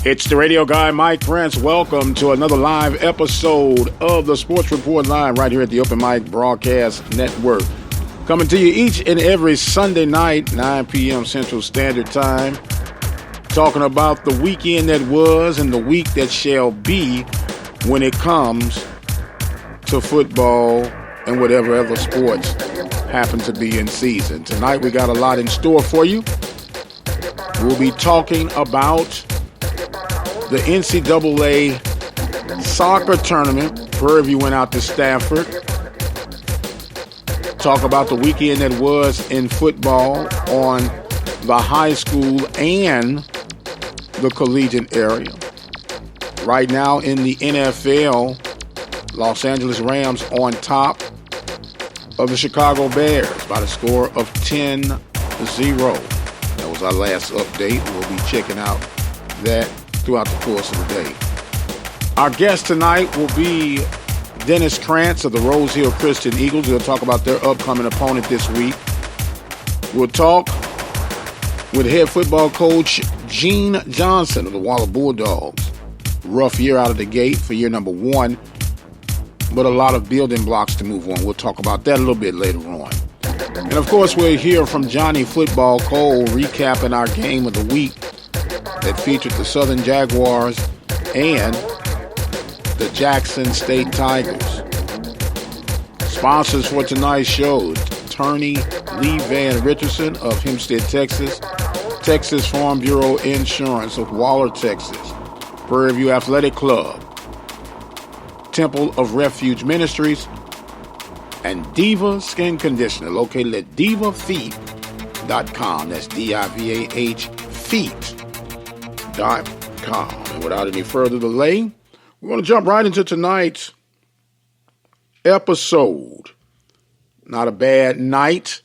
It's the radio guy, Mike Krantz. Welcome to another live episode of the Sports Report Live right here at the Open Mic Broadcast Network. Coming to you each and every Sunday night, 9 p.m. Central Standard Time. Talking about the weekend that was and the week that shall be when it comes to football and whatever other sports happen to be in season. Tonight we got a lot in store for you. We'll be talking about the NCAA soccer tournament. Prairie View went out to Stanford. Talk about the weekend that was in football on the high school and the collegiate area. Right now in the NFL, Los Angeles Rams on top of the Chicago Bears by the score of 10-0. That was our last update. We'll be checking out that throughout the course of the day. Our guest tonight will be Dennis Krantz of the Rosehill Christian Eagles. We'll talk about their upcoming opponent this week. We'll talk with head football coach Gene Johnson of the Waller Bulldogs. Rough year out of the gate for year number one, but a lot of building blocks to move on. We'll talk about that a little bit later on. And of course, we'll hear from Johnnie Football Cole recapping our game of the week that featured the Southern Jaguars and the Jackson State Tigers. Sponsors for tonight's show, attorney Lee Van Richardson of Hempstead, Texas, Texas Farm Bureau Insurance of Waller, Texas, Prairie View Athletic Club, Temple of Refuge Ministries, and Diva Skin Conditioner, located at divafeet.com. That's D-I-V-A-H feet.com. And without any further delay, we're going to jump right into tonight's episode. Not a bad night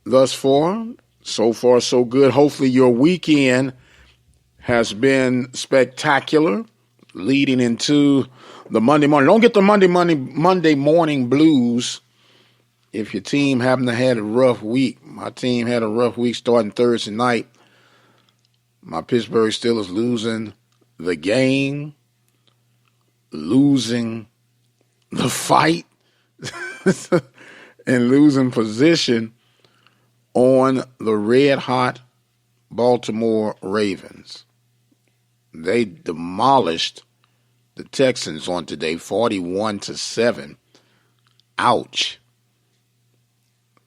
thus far. So far, so good. Hopefully your weekend has been spectacular leading into the Monday morning. Don't get the Monday morning blues if your team happen to have a rough week. My team had a rough week starting Thursday night. My Pittsburgh Steelers losing the game, losing the fight, and losing position on the red-hot Baltimore Ravens. They demolished the Texans on today, 41-7. Ouch.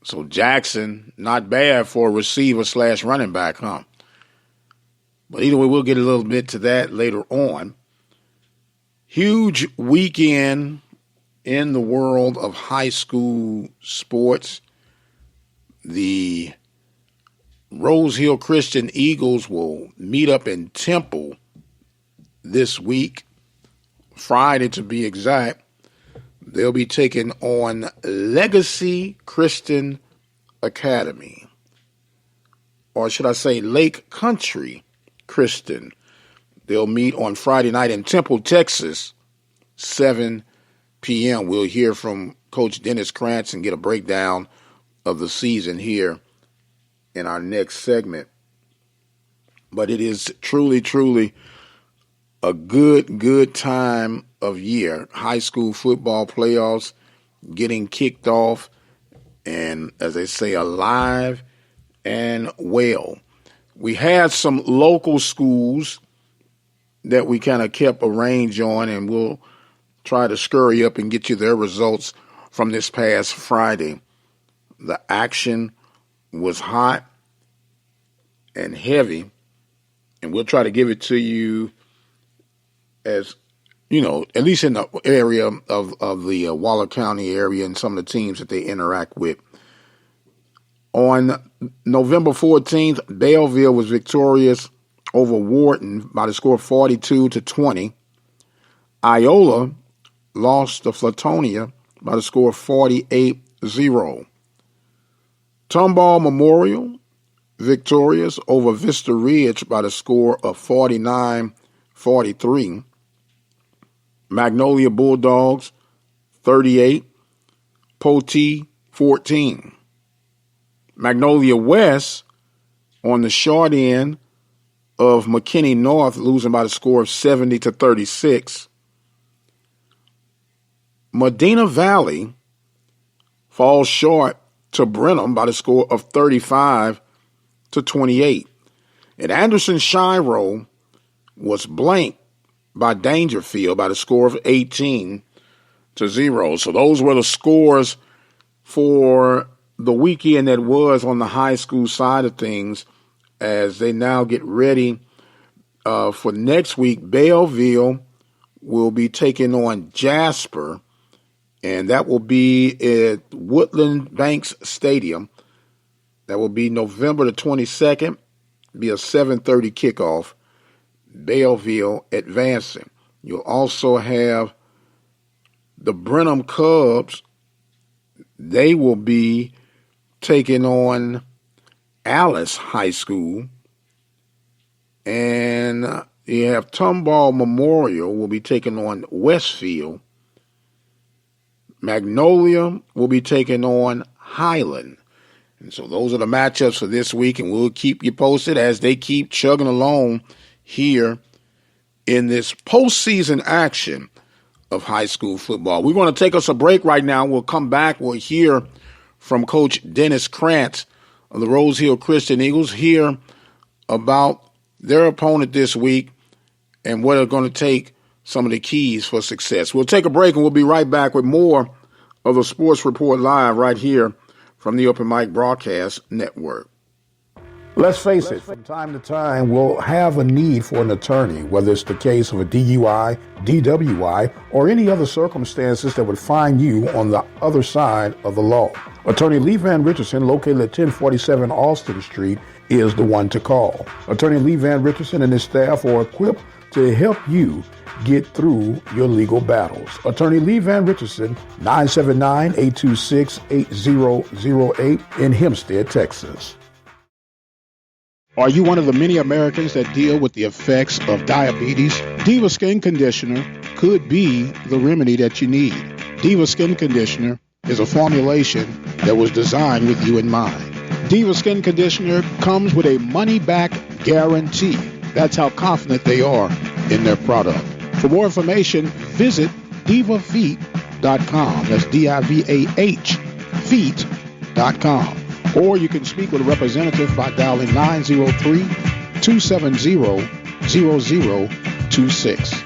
So Jackson, not bad for a receiver / running back, huh? But either way, we'll get a little bit to that later on. Huge weekend in the world of high school sports. The Rosehill Christian Eagles will meet up in Temple this week, Friday to be exact. They'll be taking on Legacy Christian Academy, or should I say Lake Country Christian. They'll meet on Friday night in Temple, Texas, 7 p.m. We'll hear from Coach Dennis Krantz and get a breakdown of the season here in our next segment. But it is truly, truly a good time of year. High school football playoffs getting kicked off, and as they say, alive and well. We had some local schools that we kind of kept a range on, and we'll try to scurry up and get you their results from this past Friday. The action was hot and heavy, and we'll try to give it to you as, you know, at least in the area of the Waller County area and some of the teams that they interact with. On November 14th, Belleville was victorious over Wharton by the score of 42-20. Iola lost to Flatonia by the score of 48-0. Tomball Memorial victorious over Vista Ridge by the score of 49-43. Magnolia Bulldogs 38, Potee 14. Magnolia West on the short end of McKinney North losing by the score of 70-36. Medina Valley falls short to Brenham by the score of 35-28. And Anderson Shiro was blanked by Dangerfield by the score of 18-0. So those were the scores for the weekend that was on the high school side of things as they now get ready for next week. Belleville will be taking on Jasper, and that will be at Woodland Banks Stadium. That will be November the 22nd. Be a 7:30 kickoff. Belleville advancing. You'll also have the Brenham Cubs. They will be taking on Alice High School. And you have Tomball Memorial will be taking on Westfield. Magnolia will be taking on Highland. And so those are the matchups for this week, and we'll keep you posted as they keep chugging along here in this postseason action of high school football. We're going to take us a break right now. We'll come back. We'll hear from Coach Dennis Krantz of the Rosehill Christian Eagles, hear about their opponent this week and what are going to take some of the keys for success. We'll take a break, and we'll be right back with more of the Sports Report Live right here from the Open Mic Broadcast Network. Let's face it, from time to time, we'll have a need for an attorney, whether it's the case of a DUI, DWI, or any other circumstances that would find you on the other side of the law. Attorney Lee Van Richardson, located at 1047 Austin Street, is the one to call. Attorney Lee Van Richardson and his staff are equipped to help you get through your legal battles. Attorney Lee Van Richardson, 979-826-8008 in Hempstead, Texas. Are you one of the many Americans that deal with the effects of diabetes? Diva Skin Conditioner could be the remedy that you need. Diva Skin Conditioner is a formulation that was designed with you in mind. Diva Skin Conditioner comes with a money-back guarantee. That's how confident they are in their product. For more information, visit divafeet.com. That's D-I-V-A-H, feet.com. Or you can speak with a representative by dialing 903-270-0026.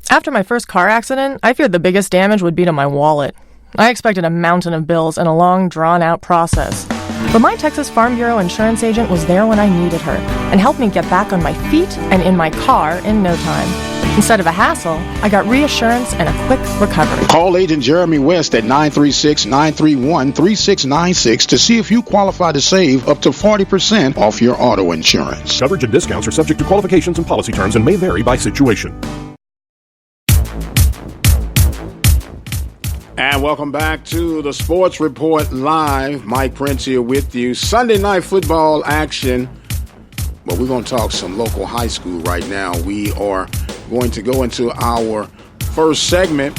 After my first car accident, I feared the biggest damage would be to my wallet. I expected a mountain of bills and a long, drawn-out process. But my Texas Farm Bureau insurance agent was there when I needed her and helped me get back on my feet and in my car in no time. Instead of a hassle, I got reassurance and a quick recovery. Call Agent Jeremy West at 936-931-3696 to see if you qualify to save up to 40% off your auto insurance. Coverage and discounts are subject to qualifications and policy terms and may vary by situation. And welcome back to the Sports Report Live. Mike Prince here with you. Sunday night football action. But we're going to talk some local high school right now. We are going to go into our first segment.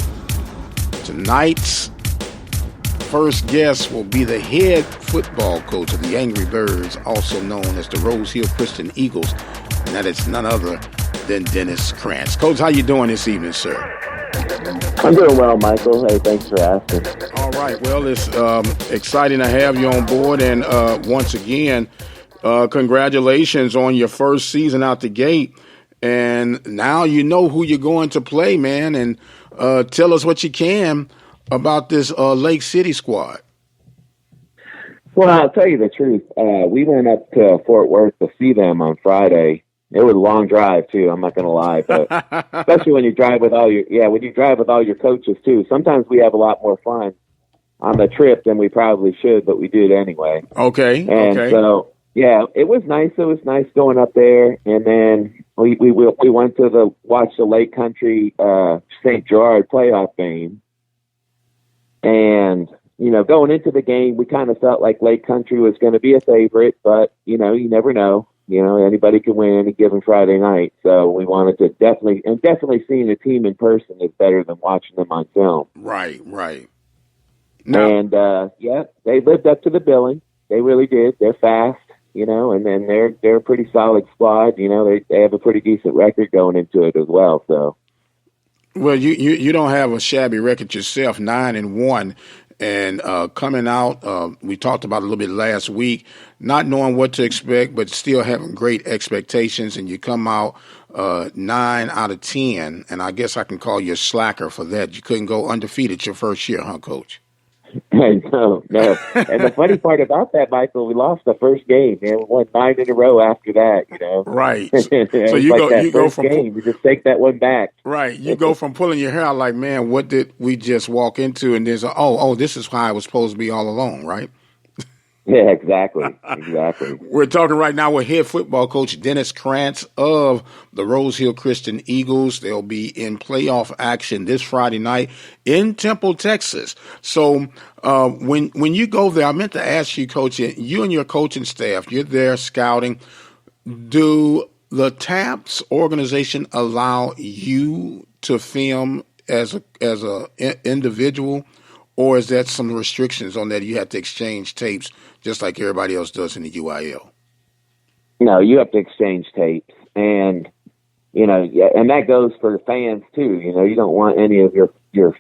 Tonight's first guest will be the head football coach of the Angry Birds, also known as the Rosehill Christian Eagles. And that is none other than Dennis Krantz. Coach, how you doing this evening, sir? I'm doing well, Michael. Hey, thanks for asking. All right. Well, it's exciting to have you on board. And once again, congratulations on your first season out the gate. And now you know who you're going to play, man. And tell us what you can about this Lake City squad. Well, I'll tell you the truth. We went up to Fort Worth to see them on Friday. It was a long drive too. I'm not going to lie, but especially when you drive with all your coaches too. Sometimes we have a lot more fun on the trip than we probably should, but we do it anyway. Okay. So yeah, it was nice. It was nice going up there, and then we went to watch the Lake Country St. Gerard playoff game, and going into the game, we kind of felt like Lake Country was going to be a favorite, but you never know. Anybody can win any given Friday night. So we wanted to definitely seeing the team in person is better than watching them on film. Right. No. And, they lived up to the billing. They really did. They're fast. and then they're a pretty solid squad. They have a pretty decent record going into it as well. So, well, you don't have a shabby record yourself, 9-1, and coming out, we talked about it a little bit last week, not knowing what to expect, but still having great expectations, and you come out 9 out of 10, and I guess I can call you a slacker for that. You couldn't go undefeated your first year, huh, Coach? No. And the funny part about that, Michael, we lost the first game, and we won 9 in a row after that. Right. So you go from game, you just take that one back. Right. You go from pulling your hair out like, man, what did we just walk into? And there's this is how I was supposed to be all along, right? Yeah, exactly. We're talking right now with head football coach Dennis Krantz of the Rosehill Christian Eagles. They'll be in playoff action this Friday night in Temple, Texas. So when you go there, I meant to ask you, Coach, you and your coaching staff, you're there scouting. Do the TAPS organization allow you to film as a individual? Or is that some restrictions on that? You have to exchange tapes just like everybody else does in the UIL? No, you have to exchange tapes. And, and that goes for the fans too. You don't want any of your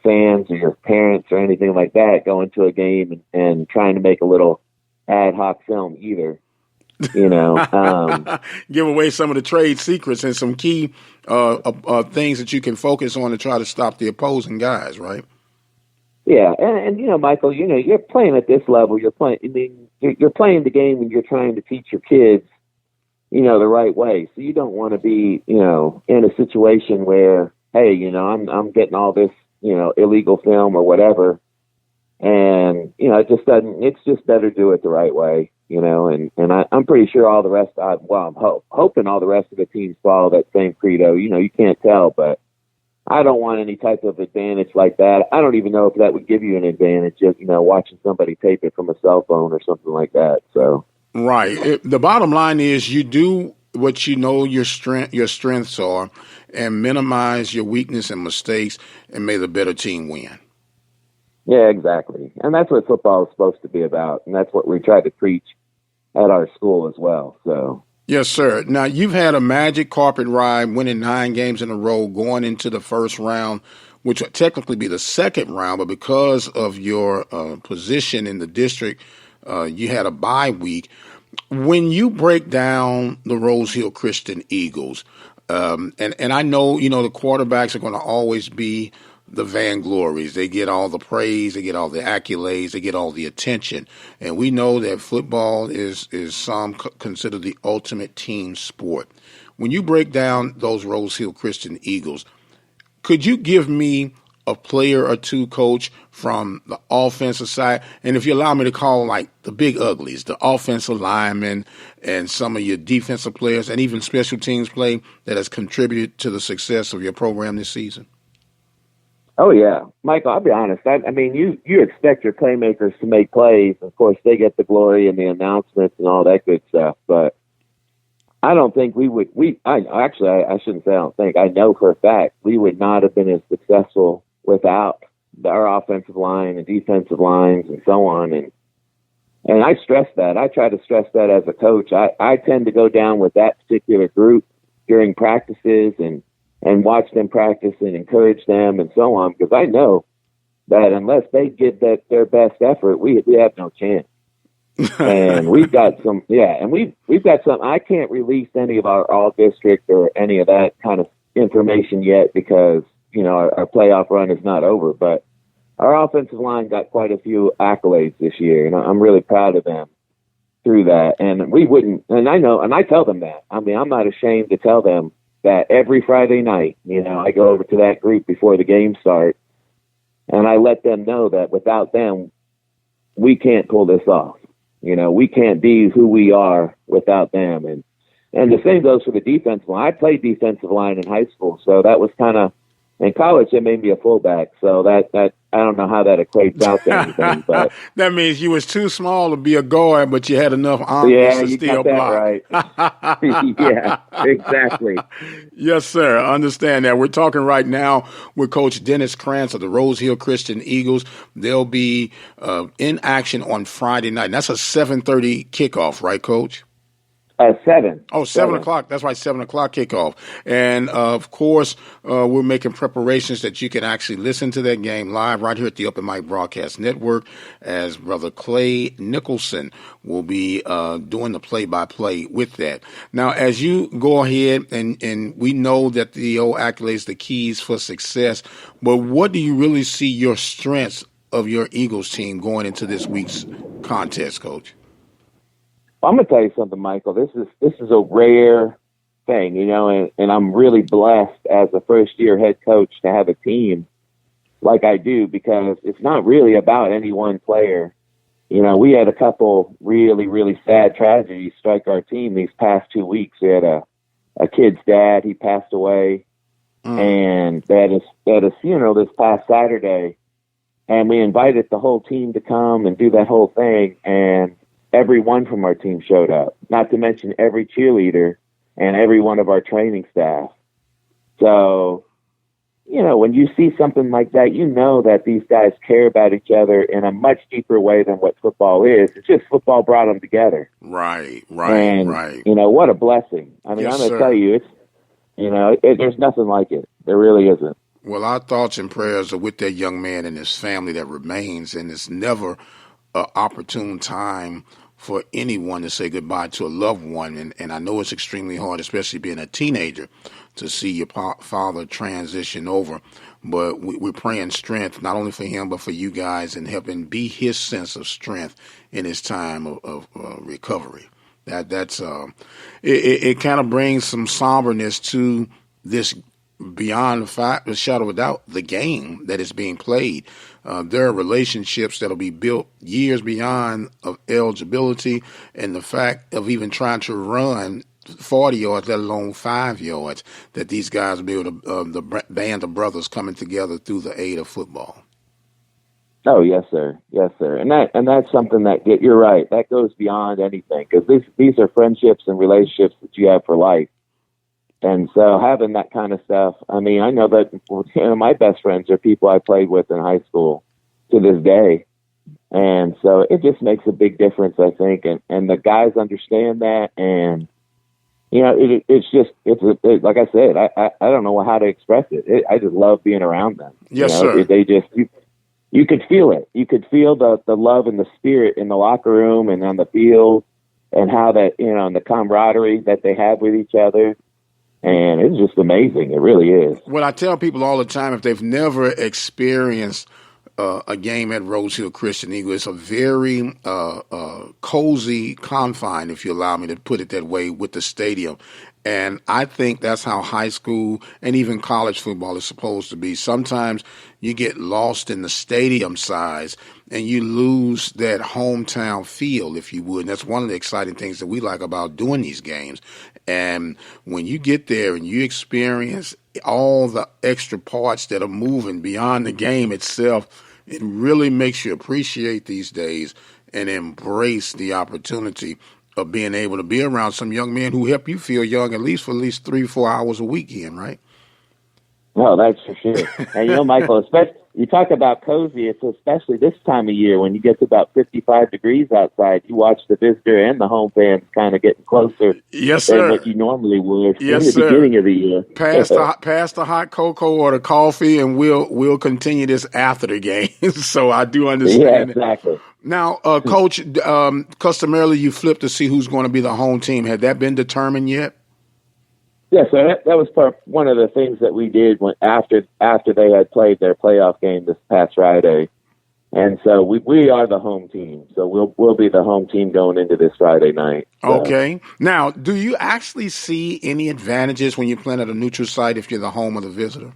fans or your parents or anything like that going to a game and trying to make a little ad hoc film either. Give away some of the trade secrets and some key things that you can focus on to try to stop the opposing guys, right? Yeah, and Michael, you're playing at this level. You're playing the game, and you're trying to teach your kids, the right way. So you don't want to be, in a situation where, hey, I'm getting all this, illegal film or whatever, and it just doesn't. It's just better to do it the right way, And I'm pretty sure all the rest. I'm hoping all the rest of the teams follow that same credo. You can't tell, but I don't want any type of advantage like that. I don't even know if that would give you an advantage, just, watching somebody tape it from a cell phone or something like that. So, right. The bottom line is you do what you know your strengths are, and minimize your weakness and mistakes, and may the better team win. Yeah, exactly. And that's what football is supposed to be about, and that's what we try to preach at our school as well. So. Yes, sir. Now, you've had a magic carpet ride, winning 9 games in a row, going into the first round, which would technically be the second round, but because of your position in the district, you had a bye week. When you break down the Rosehill Christian Eagles, and I know, the quarterbacks are going to always be the vanglories. They get all the praise, they get all the accolades, they get all the attention. And we know that football is some consider the ultimate team sport. When you break down those Rosehill Christian Eagles, could you give me a player or two, Coach, from the offensive side? And if you allow me to call like the big uglies, the offensive linemen and some of your defensive players and even special teams play that has contributed to the success of your program this season? Oh, yeah. Michael, I'll be honest. I mean, you expect your playmakers to make plays. Of course, they get the glory and the announcements and all that good stuff. But I don't think I shouldn't say I don't think. I know for a fact we would not have been as successful without our offensive line and defensive lines and so on. And I stress that. I try to stress that as a coach. I tend to go down with that particular group during practices and watch them practice and encourage them and so on, because I know that unless they give their best effort, we have no chance. And we've got some, and we've got some. I can't release any of our all district or any of that kind of information yet because our playoff run is not over. But our offensive line got quite a few accolades this year, and I'm really proud of them through that. And we wouldn't, and I know, and I tell them that. I mean, I'm not ashamed to tell them that every Friday night, I go over to that group before the game starts, and I let them know that without them, we can't pull this off. We can't be who we are without them. And the same goes for the defensive line. I played defensive line in high school, so that was kind of, in college, they made me a fullback. So that I don't know how that equates out to anything, but that means you was too small to be a guard, but you had enough arms to still block. Right. Yeah, exactly. Yes, sir. I understand that. We're talking right now with Coach Dennis Krantz of the Rosehill Christian Eagles. They'll be in action on Friday night. And that's a 7:30 kickoff, right, Coach? 7. Oh, 7 o'clock. That's right, 7 o'clock kickoff. And, of course, we're making preparations that you can actually listen to that game live right here at the Open Mic Broadcast Network, as Brother Clay Nicholson will be doing the play-by-play with that. Now, as you go ahead, and we know that the old accolades, the keys for success, but what do you really see your strengths of your Eagles team going into this week's contest, Coach? I'm going to tell you something, Michael. This is a rare thing, and I'm really blessed as a first-year head coach to have a team like I do, because it's not really about any one player. We had a couple really, really sad tragedies strike our team these past 2 weeks. We had a kid's dad. He passed away, and they had a funeral this past Saturday, and we invited the whole team to come and do that whole thing, and everyone from our team showed up, not to mention every cheerleader and every one of our training staff. So, when you see something like that, that these guys care about each other in a much deeper way than what football is. It's just football brought them together. Right. What a blessing. I mean, Yes, I'm going sir. to tell you, there's nothing like it. There really isn't. Well, our thoughts and prayers are with that young man and his family that remains, and it's never an opportune time for anyone to say goodbye to a loved one. And I know it's extremely hard, especially being a teenager, to see your father transition over. But we're praying strength, not only for him, but for you guys, and helping be his sense of strength in his time of recovery. It kind of brings some somberness to this, beyond the shadow of a doubt, the game that is being played. There are relationships that'll be built years beyond of eligibility, and the fact of even trying to run 40 yards, let alone 5 yards, that these guys will be able to, the band of brothers coming together through the aid of football. Oh, yes, sir. Yes, sir. And that's something that, you're right, that goes beyond anything, because these are friendships and relationships that you have for life. And so having that kind of stuff, I mean, I know that my best friends are people I played with in high school to this day. And so it just makes a big difference, I think. And the guys understand that. And, it's like I said, I don't know how to express it. I just love being around them. Yes, sir. They just, you could feel it. You could feel the love and the spirit in the locker room and on the field, and how that, and the camaraderie that they have with each other. And it's just amazing. It really is. Well, I tell people all the time, if they've never experienced a game at Rosehill Christian Eagle, it's a very cozy confine, if you allow me to put it that way, with the stadium. And I think that's how high school and even college football is supposed to be. Sometimes you get lost in the stadium size and you lose that hometown feel, if you would. And that's one of the exciting things that we like about doing these games. And when you get there and you experience all the extra parts that are moving beyond the game itself, it really makes you appreciate these days and embrace the opportunity of being able to be around some young men who help you feel young, at least 3-4 hours a weekend, right? No, that's for sure. And Michael, especially you talk about cozy. It's especially this time of year when you get to about 55 degrees outside. You watch the visitor and the home fans kind of getting closer. Yes, than sir. what you normally would Yes, in the sir. beginning of the year. Pass the hot cocoa or the coffee, and we'll continue this after the game. So I do understand. Yeah, exactly. Now, Coach, customarily you flip to see who's going to be the home team. Had that been determined yet? Yeah, so that was one of the things that we did after they had played their playoff game this past Friday, and so we are the home team. So we'll be the home team going into this Friday night. So. Okay. Now, do you actually see any advantages when you're playing at a neutral site if you're the home of the visitor?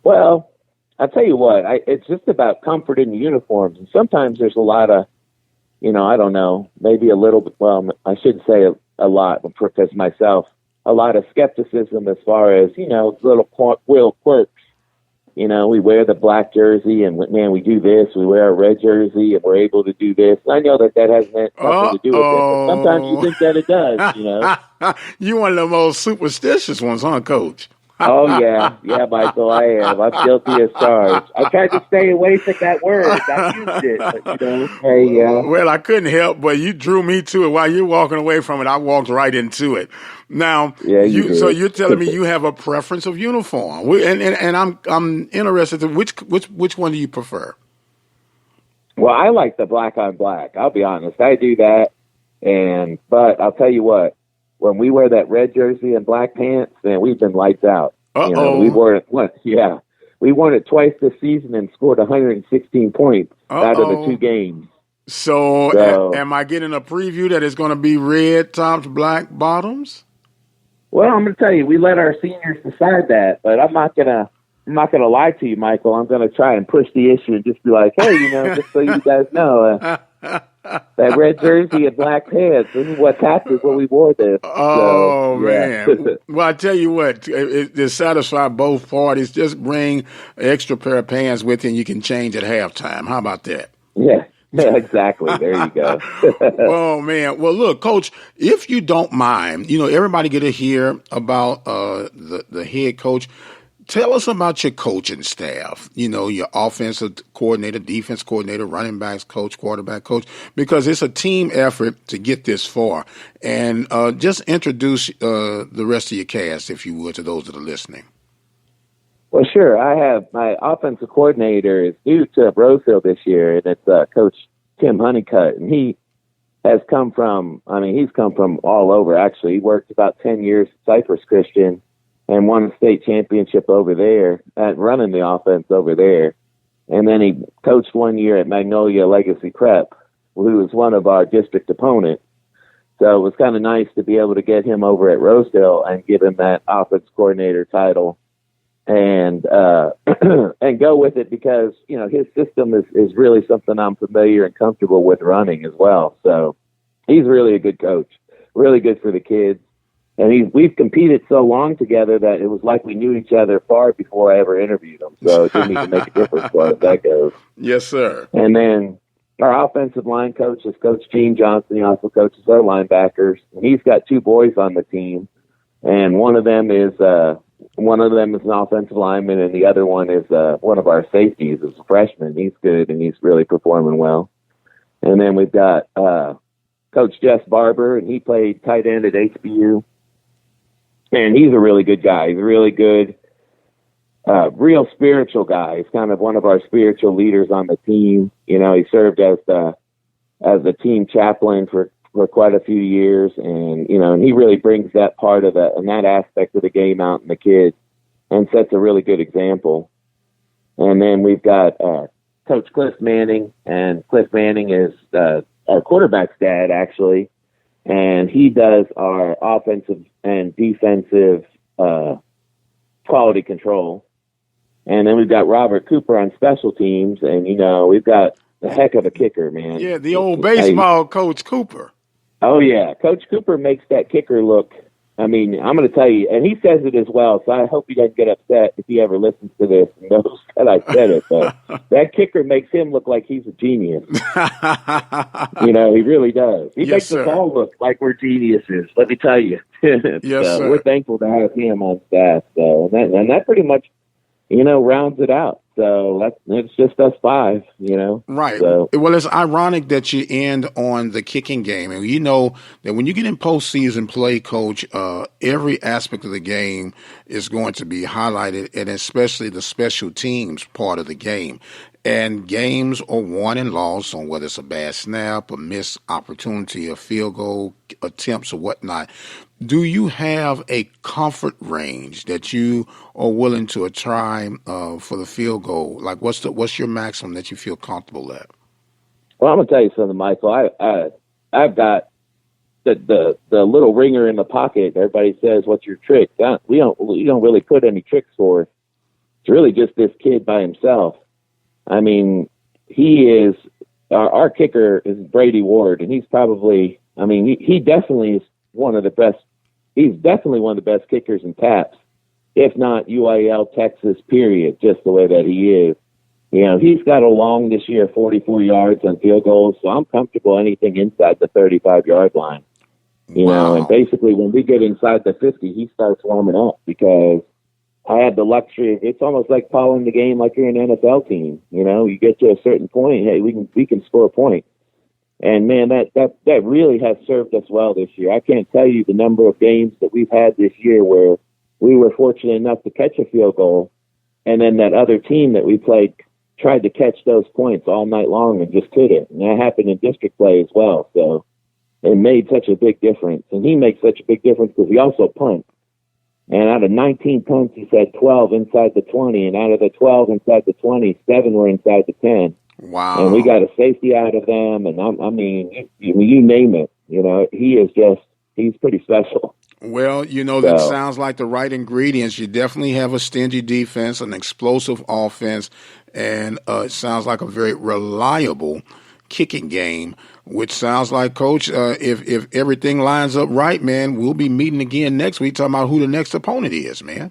Well, I'll tell you what. It's just about comfort in the uniforms, and sometimes there's a lot of, I don't know, maybe a little bit. Well, I shouldn't say a lot because myself. A lot of skepticism as far as, little quirks. We wear the black jersey and, man, we do this. We wear a red jersey and we're able to do this. I know that has nothing to do with it, but sometimes you think that it does, You're one of the most superstitious ones, huh, Coach? Oh yeah, Michael, I am. I'm guilty as charged. I tried to stay away from that word. I used it, but hey, Well, I couldn't help, but you drew me to it. While you're walking away from it, I walked right into it. Now, yeah, you did. so you're telling me you have a preference of uniform, and I'm interested in which one do you prefer? Well, I like the black on black. I'll be honest, I do that. But I'll tell you what, when we wear that red jersey and black pants, man, we've been lights out. We wore it once. Yeah, we won it twice this season and scored 116 points out of the 2 games. So am I getting a preview that it's going to be red tops, black bottoms? Well, I'm going to tell you, we let our seniors decide that, but I'm not gonna lie to you, Michael. I'm going to try and push the issue and just be like, hey, just so you guys know, that red jersey and black pants, this is what happened when we wore this. Man. Well, I tell you what, to satisfy both parties, just bring an extra pair of pants with you and you can change at halftime. How about that? Yeah, exactly. There you go. Oh, man. Well, look, Coach, if you don't mind, everybody get to hear about the head coach. Tell us about your coaching staff, your offensive coordinator, defense coordinator, running backs coach, quarterback coach, because it's a team effort to get this far. And just introduce the rest of your cast, if you would, to those that are listening. Well, sure. I have my offensive coordinator is due to Rosehill this year, and it's Coach Tim Honeycutt. And he has come from all over, actually. He worked about 10 years at Cypress Christian and won a state championship over there at running the offense over there. And then he coached 1 year at Magnolia Legacy Prep, who was one of our district opponents. So it was kind of nice to be able to get him over at Rosehill and give him that offense coordinator title and and go with it because, his system is really something I'm familiar and comfortable with running as well. So he's really a good coach, really good for the kids. And we've competed so long together that it was like we knew each other far before I ever interviewed him. So it didn't even make a difference as far as that goes. Yes, sir. And then our offensive line coach is Coach Gene Johnson. He also coaches our linebackers. And he's got 2 boys on the team. And one of them is an offensive lineman, and the other one is one of our safeties. Is a freshman. He's good, and he's really performing well. And then we've got Coach Jess Barber, and he played tight end at HBU. And he's a really good guy. He's a really good, real spiritual guy. He's kind of one of our spiritual leaders on the team. He served as the team chaplain for quite a few years. And, and he really brings that part of that aspect of the game out in the kids and sets a really good example. And then we've got Coach Cliff Manning, and Cliff Manning is our quarterback's dad, actually. And he does our offensive and defensive quality control. And then we've got Robert Cooper on special teams. And, we've got a heck of a kicker, man. Yeah, the old baseball Coach Cooper. Oh, yeah. Coach Cooper makes that kicker look, I'm going to tell you, and he says it as well, so I hope he doesn't get upset if he ever listens to this and knows that I said it. But that kicker makes him look like he's a genius. He really does. He makes us all look like we're geniuses, let me tell you. Yes, sir. We're thankful to have him on staff. So, and that pretty much, rounds it out. So it's just us 5, Right. So. Well, it's ironic that you end on the kicking game. And you know that when you get in postseason play, Coach, every aspect of the game is going to be highlighted, and especially the special teams part of the game. And games are won and lost on whether it's a bad snap, a missed opportunity, a field goal attempts, or whatnot. Do you have a comfort range that you are willing to try for the field goal? Like, what's your maximum that you feel comfortable at? Well, I'm gonna tell you something, Michael. I've got the little ringer in the pocket. Everybody says, "What's your trick?" We don't really put any tricks forth. It's really just this kid by himself. I mean, he is our kicker is Brady Ward, and he's probably. I mean, he definitely is one of the best. He's definitely one of the best kickers in TAPS, if not UIL, Texas, period, just the way that he is. He's got a long this year, 44 yards on field goals, so I'm comfortable anything inside the 35-yard line. Wow. And basically when we get inside the 50, he starts warming up because I had the luxury. It's almost like following the game like you're an NFL team. You know, you get to a certain point, hey, we can score a point. And man, that really has served us well this year. I can't tell you the number of games that we've had this year where we were fortunate enough to catch a field goal, and then that other team that we played tried to catch those points all night long and just couldn't. And that happened in district play as well. So it made such a big difference. And he makes such a big difference because he also punts. And out of 19 punts, he's had 12 inside the 20. And out of the 12 inside the 20, 7 were inside the 10. Wow. And we got a safety out of them. And I mean, you name it. You know, he's pretty special. Well, you know, that sounds like the right ingredients. You definitely have a stingy defense, an explosive offense, and it sounds like a very reliable kicking game, which sounds like, Coach, if everything lines up right, man, we'll be meeting again next week talking about who the next opponent is, man.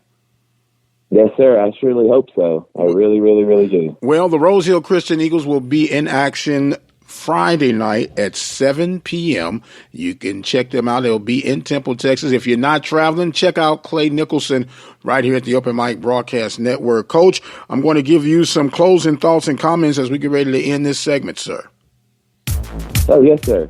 Yes, sir. I surely hope so. I really, really, really do. Well, the Rosehill Christian Eagles will be in action Friday night at 7 p.m. You can check them out. They'll be in Temple, Texas. If you're not traveling, check out Clay Nicholson right here at the Open Mic Broadcast Network. Coach, I'm going to give you some closing thoughts and comments as we get ready to end this segment, sir. Oh, yes, sir.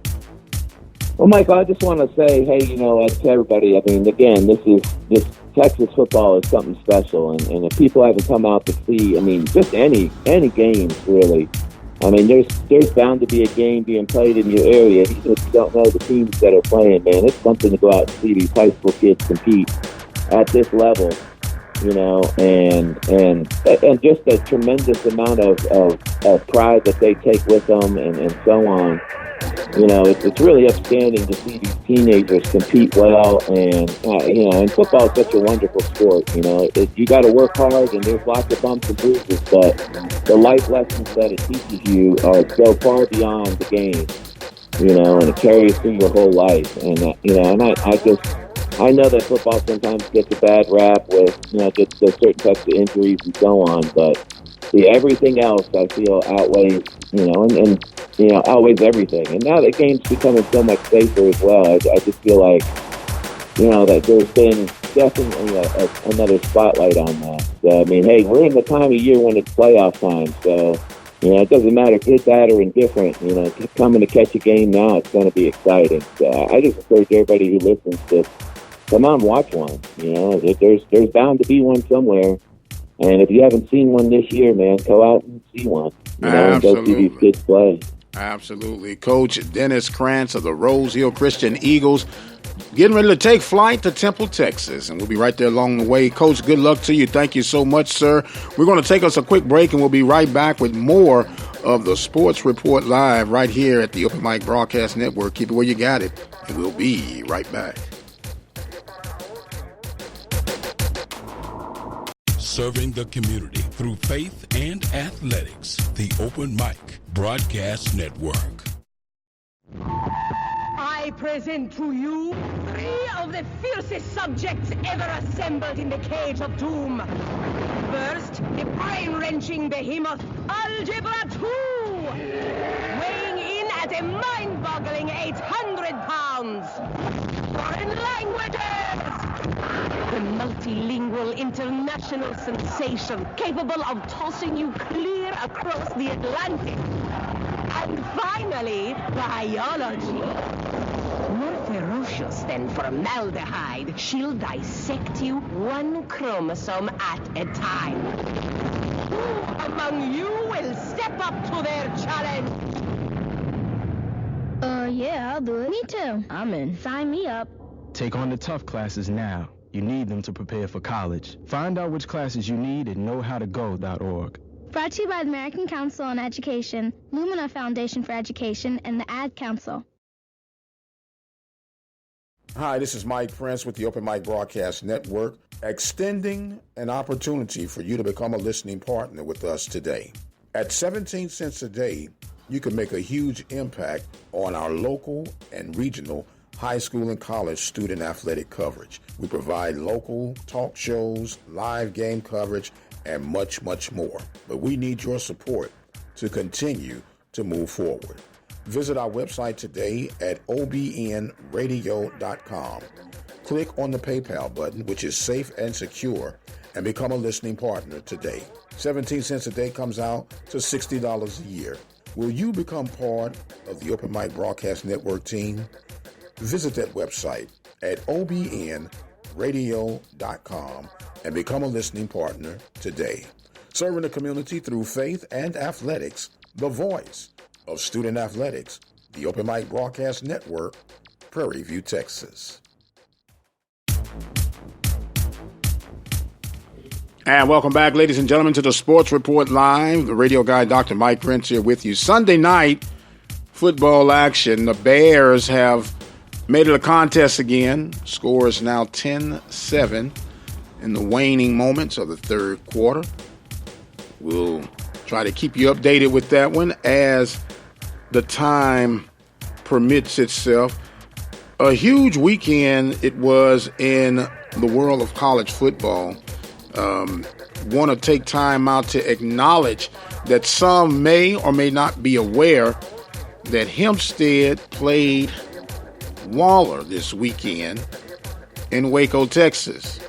Well, Michael, I just want to say, hey, you know, to everybody, I mean, again, this Texas football is something special. And if people haven't come out to see, I mean, just any games, really, I mean, there's bound to be a game being played in your area. Even if you don't know the teams that are playing, man, it's something to go out and see these high school kids compete at this level, you know, and just a tremendous amount of pride that they take with them and so on. You know, it's really upstanding to see these teenagers compete well, and you know, and football is such a wonderful sport. You know, you got to work hard, and there's lots of bumps and bruises, but the life lessons that it teaches you go far beyond the game. You know, and it carries through your whole life. And you know, and I know that football sometimes gets a bad rap with, you know, just certain types of injuries and so on, but everything else I feel outweighs, you know, and you know, outweighs everything. And now the game's becoming so much safer as well. I just feel like, you know, that there's been definitely another spotlight on that. So, I mean, hey, we're in the time of year when it's playoff time, so, you know, it doesn't matter good, bad, or indifferent. You know, coming to catch a game now, it's going to be exciting. So I just encourage everybody who listens to come on, watch one. You know, there's bound to be one somewhere. And if you haven't seen one this year, man, go out and see one. You know, and go see these kids play. Absolutely. Coach Dennis Krantz of the Rosehill Christian Eagles getting ready to take flight to Temple, Texas. And we'll be right there along the way. Coach, good luck to you. Thank you so much, sir. We're going to take us a quick break, and we'll be right back with more of the Sports Report Live right here at the Open Mic Broadcast Network. Keep it where you got it, and we'll be right back. Serving the community through faith and athletics. The Open Mic Broadcast Network. I present to you 3 of the fiercest subjects ever assembled in the cage of doom. First, the brain-wrenching behemoth, Algebra 2! Weighing in at a mind-boggling 800 pounds. Foreign languages! The multilingual international sensation capable of tossing you clear across the Atlantic. And finally, biology. More ferocious than formaldehyde, she'll dissect you 1 chromosome at a time. Who among you will step up to their challenge? Yeah, I'll do it. Me too. I'm in. Sign me up. Take on the tough classes now. You need them to prepare for college. Find out which classes you need at knowhowtogo.org. Brought to you by the American Council on Education, Lumina Foundation for Education, and the Ad Council. Hi, this is Mike Prince with the Open Mic Broadcast Network, extending an opportunity for you to become a listening partner with us today. At 17 cents a day, you can make a huge impact on our local and regional high school and college student athletic coverage. We provide local talk shows, live game coverage, and much, much more. But we need your support to continue to move forward. Visit our website today at obnradio.com. Click on the PayPal button, which is safe and secure, and become a listening partner today. 17 cents a day comes out to $60 a year. Will you become part of the Open Mic Broadcast Network team? Visit that website at obnradio.com and become a listening partner today. Serving the community through faith and athletics, the voice of student athletics, the Open Mic Broadcast Network, Prairie View, Texas. And welcome back, ladies and gentlemen, to the Sports Report Live. The radio guy, Dr. Mike Krantz, here with you. Sunday night football action. The Bears have made it a contest again. Score is now 10-7 in the waning moments of the third quarter. We'll try to keep you updated with that one as the time permits itself. A huge weekend it was in the world of college football. Want to take time out to acknowledge that some may or may not be aware that Hempstead played Waller this weekend in Waco, Texas.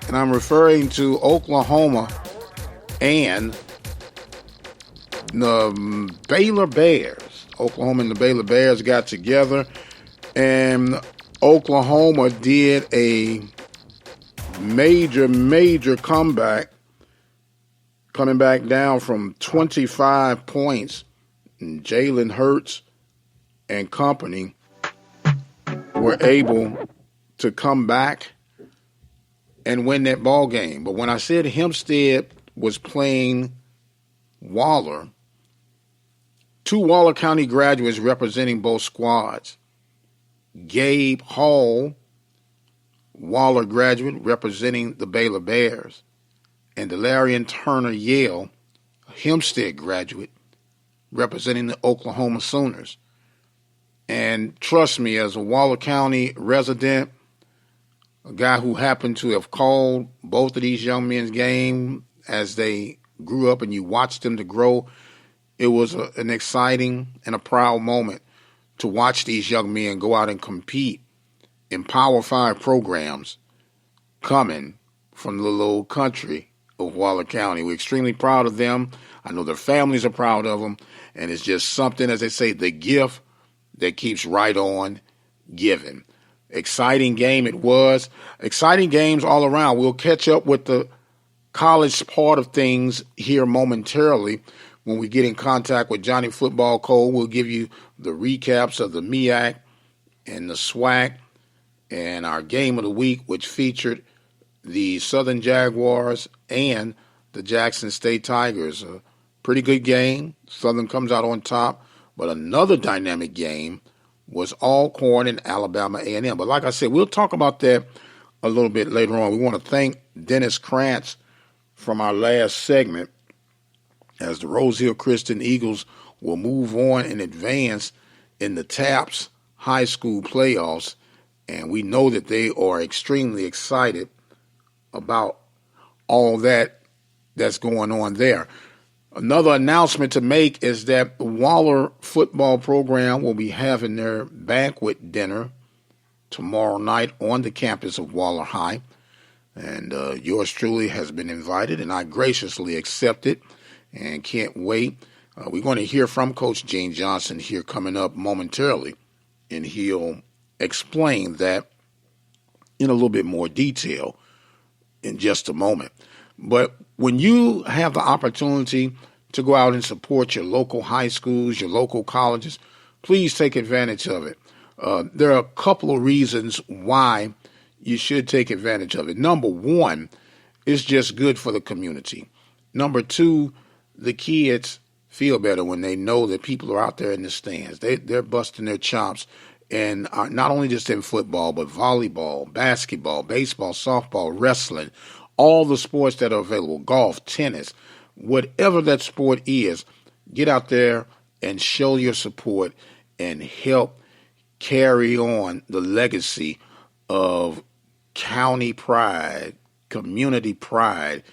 And I'm referring to Oklahoma and the Baylor Bears. Oklahoma and the Baylor Bears got together, and Oklahoma did a major comeback, coming back down from 25 points. And Jalen Hurts and company were able to come back and win that ball game. But when I said Hempstead was playing Waller, two Waller County graduates representing both squads. Gabe Hall, Waller graduate representing the Baylor Bears, and Delarian Turner Yale, a Hempstead graduate representing the Oklahoma Sooners. And trust me, as a Waller County resident, a guy who happened to have called both of these young men's game as they grew up and you watched them to grow, it was an exciting and a proud moment to watch these young men go out and compete in Power 5 programs coming from the little old country of Waller County. We're extremely proud of them. I know their families are proud of them. And it's just something, as they say, the gift that keeps right on giving. Exciting game it was. Exciting games all around. We'll catch up with the college part of things here momentarily when we get in contact with Johnnie Football Cole. We'll give you the recaps of the MEAC and the SWAC and our game of the week, which featured the Southern Jaguars and the Jackson State Tigers. A pretty good game. Southern comes out on top. But another dynamic game was Alcorn and Alabama A&M. But like I said, we'll talk about that a little bit later on. We want to thank Dennis Krantz from our last segment, as the Rosehill Christian Eagles will move on and advance in the TAPS high school playoffs. And we know that they are extremely excited about all that's going on there. Another announcement to make is that the Waller football program will be having their banquet dinner tomorrow night on the campus of Waller High. And yours truly has been invited, and I graciously accepted and can't wait. We're going to hear from Coach Gene Johnson here coming up momentarily, and he'll explain that in a little bit more detail in just a moment. But when you have the opportunity to go out and support your local high schools, your local colleges, please take advantage of it. There are a couple of reasons why you should take advantage of it. Number one, it's just good for the community. Number two, the kids feel better when they know that people are out there in the stands. They're busting their chops, and not only just in football, but volleyball, basketball, baseball, softball, wrestling, all the sports that are available, golf, tennis, whatever that sport is, get out there and show your support and help carry on the legacy of county pride, community pride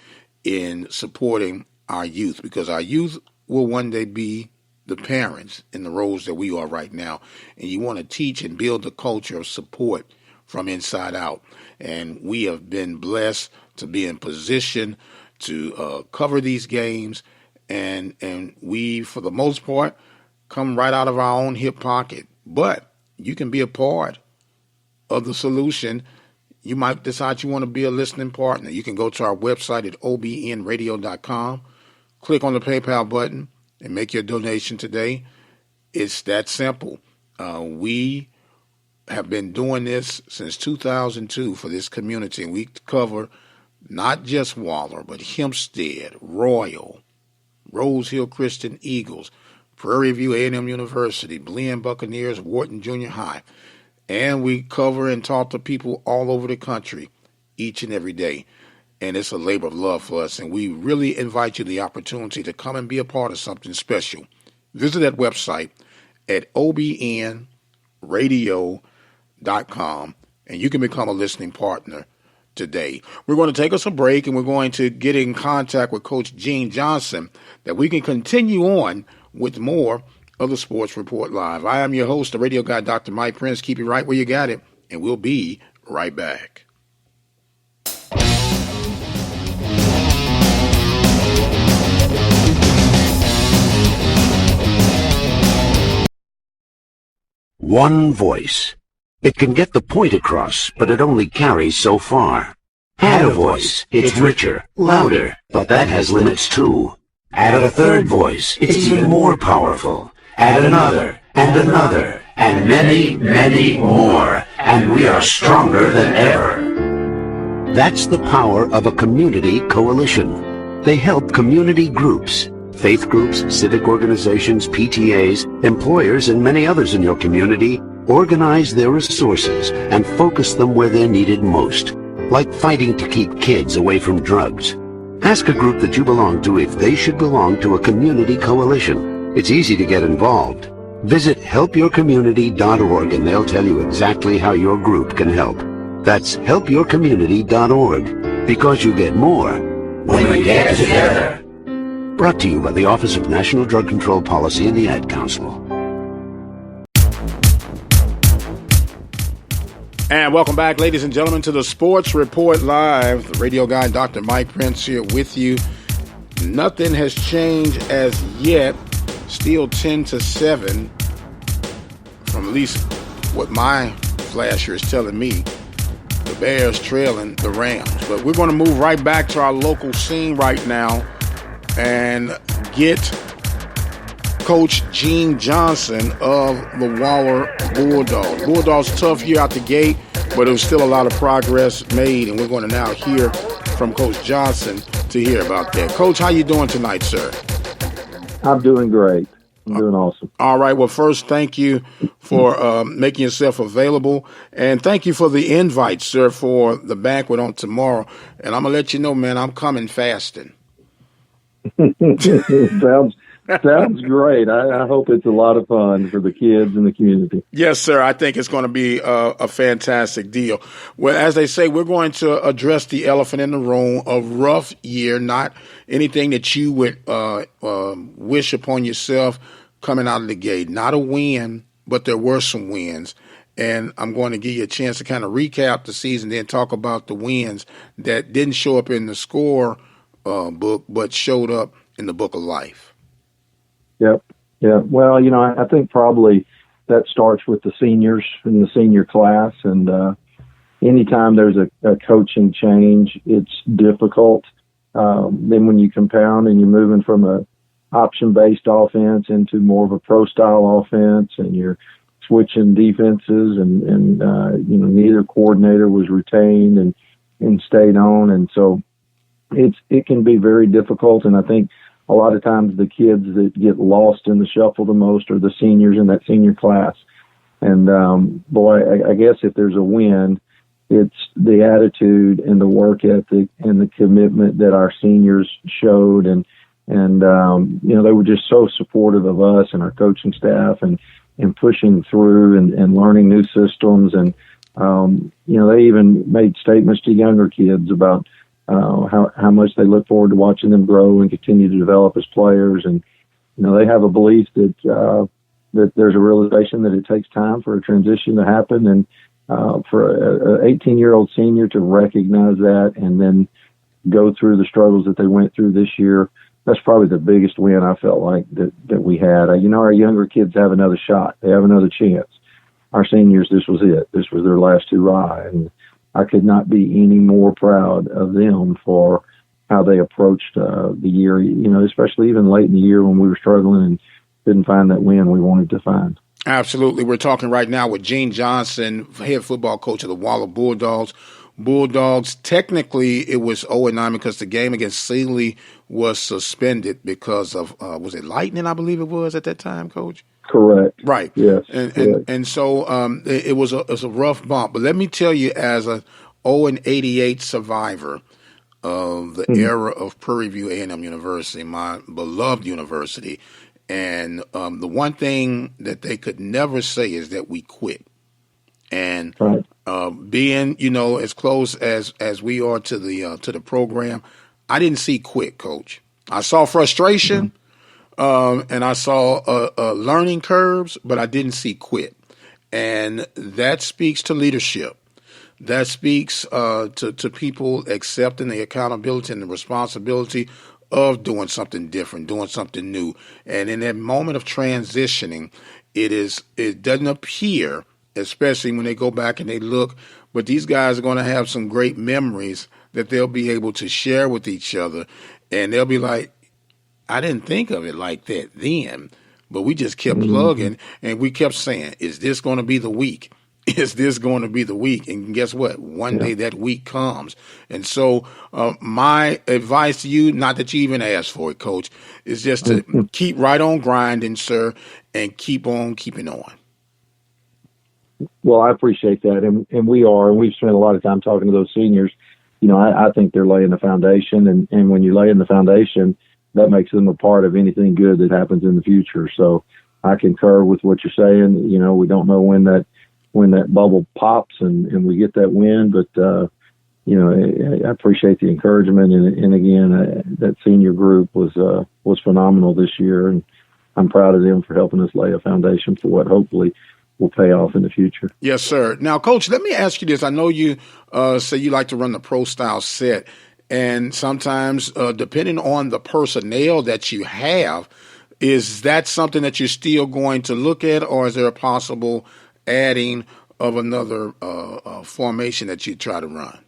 in supporting our youth, because our youth will one day be the parents in the roles that we are right now. And you want to teach and build a culture of support from inside out. And we have been blessed to be in position to cover these games. And we, for the most part, come right out of our own hip pocket. But you can be a part of the solution. You might decide you want to be a listening partner. You can go to our website at obnradio.com, click on the PayPal button, and make your donation today. It's that simple. We have been doing this since 2002 for this community, and we cover not just Waller, but Hempstead, Royal, Rosehill Christian Eagles, Prairie View A&M University, Glen Buccaneers, Wharton Junior High. And we cover and talk to people all over the country each and every day. And it's a labor of love for us. And we really invite you the opportunity to come and be a part of something special. Visit that website at obnradio.com, and you can become a listening partner today. We're going to take us a break, and we're going to get in contact with Coach Gene Johnson that we can continue on with more of the Sports Report Live. I am your host, the radio guy, Dr. Mike Prince. Keep it right where you got it, and we'll be right back. One voice. It can get the point across, but it only carries so far. Add a voice. It's richer, louder, but that has limits too. Add a third voice. It's even more powerful. Add another, and many, many more, and we are stronger than ever. That's the power of a community coalition. They help community groups, faith groups, civic organizations, PTAs, employers, and many others in your community organize their resources and focus them where they're needed most, like fighting to keep kids away from drugs. Ask a group that you belong to if they should belong to a community coalition. It's easy to get involved. Visit helpyourcommunity.org and they'll tell you exactly how your group can help. That's helpyourcommunity.org, because you get more when we get together. Brought to you by the Office of National Drug Control Policy and the Ad Council. And welcome back, ladies and gentlemen, to the Sports Report Live. The radio guy, Dr. Mike Prince, here with you. Nothing has changed as yet. Still 10-7 from at least what my flasher is telling me. The Bears trailing the Rams. But we're going to move right back to our local scene right now and get Coach Gene Johnson of the Waller Bulldogs. Bulldogs, tough year out the gate, but there was still a lot of progress made, and we're going to now hear from Coach Johnson to hear about that. Coach, how you doing tonight, sir? I'm doing great. I'm doing awesome. All right. Well, first, thank you for making yourself available, and thank you for the invite, sir, for the banquet on tomorrow. And I'm going to let you know, man, I'm coming fasting. Sounds great. I hope it's a lot of fun for the kids and the community. Yes, sir. I think it's going to be a fantastic deal. Well, as they say, we're going to address the elephant in the room. A rough year, not anything that you would wish upon yourself coming out of the gate. Not a win, but there were some wins. And I'm going to give you a chance to kind of recap the season, then talk about the wins that didn't show up in the score book, but showed up in the book of life. Yep. Yeah. Well, I think probably that starts with the seniors in the senior class. And anytime there's a coaching change, it's difficult. Then when you compound and you're moving from a option-based offense into more of a pro-style offense, and you're switching defenses, and neither coordinator was retained and stayed on. And so it can be very difficult. And I think a lot of times the kids that get lost in the shuffle the most are the seniors in that senior class. And I guess if there's a win, it's the attitude and the work ethic and the commitment that our seniors showed. And they were just so supportive of us and our coaching staff and pushing through and learning new systems. And, they even made statements to younger kids about how much they look forward to watching them grow and continue to develop as players. And, they have a belief that there's a realization that it takes time for a transition to happen. And for an 18-year-old senior to recognize that and then go through the struggles that they went through this year, that's probably the biggest win I felt like that we had. Our younger kids have another shot. They have another chance. Our seniors, this was it. This was their last hurrah. And I could not be any more proud of them for how they approached the year, especially even late in the year when we were struggling and didn't find that win we wanted to find. Absolutely. We're talking right now with Gene Johnson, head football coach of the Waller Bulldogs. Bulldogs, technically it was 0-9 because the game against Sealy was suspended because of, was it lightning, I believe it was at that time, Coach? Correct. Right. Yes. And so it was a rough bump. But let me tell you, as a 0-88 survivor of the era of Prairie View A&M University, my beloved university, and the one thing that they could never say is that we quit. And being, as close as we are to the program, I didn't see quit, Coach. I saw frustration, and I saw learning curves, but I didn't see quit. And that speaks to leadership. That speaks to people accepting the accountability and the responsibility of doing something different, doing something new. And in that moment of transitioning, it doesn't appear, especially when they go back and they look, but these guys are going to have some great memories that they'll be able to share with each other. And they'll be like, I didn't think of it like that then, but we just kept plugging and we kept saying, is this going to be the week? Is this going to be the week? And guess what? One day that week comes. And so my advice to you, not that you even asked for it, Coach, is just to keep right on grinding, sir, and keep on keeping on. Well, I appreciate that. And we are, and we've spent a lot of time talking to those seniors. I think they're laying the foundation. And when you lay in the foundation, that makes them a part of anything good that happens in the future. So I concur with what you're saying. We don't know when that bubble pops and we get that win, but I appreciate the encouragement. And again, that senior group was phenomenal this year, and I'm proud of them for helping us lay a foundation for what hopefully will pay off in the future. Yes, sir. Now, Coach, let me ask you this. I know you say you like to run the pro style set, and sometimes depending on the personnel that you have, is that something that you're still going to look at, or is there a possible adding of another formation that you try to run?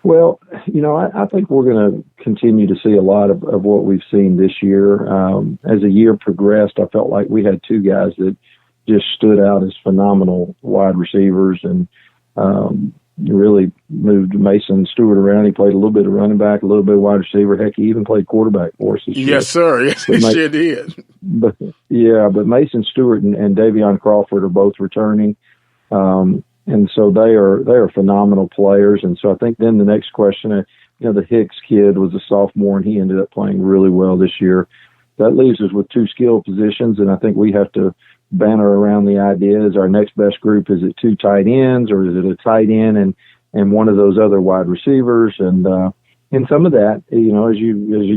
Well, I think we're going to continue to see a lot of what we've seen this year. As the year progressed, I felt like we had two guys that just stood out as phenomenal wide receivers and really moved Mason Stewart around. He played a little bit of running back, a little bit of wide receiver. Heck, he even played quarterback for us this year. Yes, sir. Yes, he sure did. But Mason Stewart and Davion Crawford are both returning. And so they are phenomenal players. And so I think then the next question, the Hicks kid was a sophomore and he ended up playing really well this year. That leaves us with two skill positions. And I think we have to banner around the idea, is our next best group, is it two tight ends or is it a tight end and one of those other wide receivers? And some of that, as you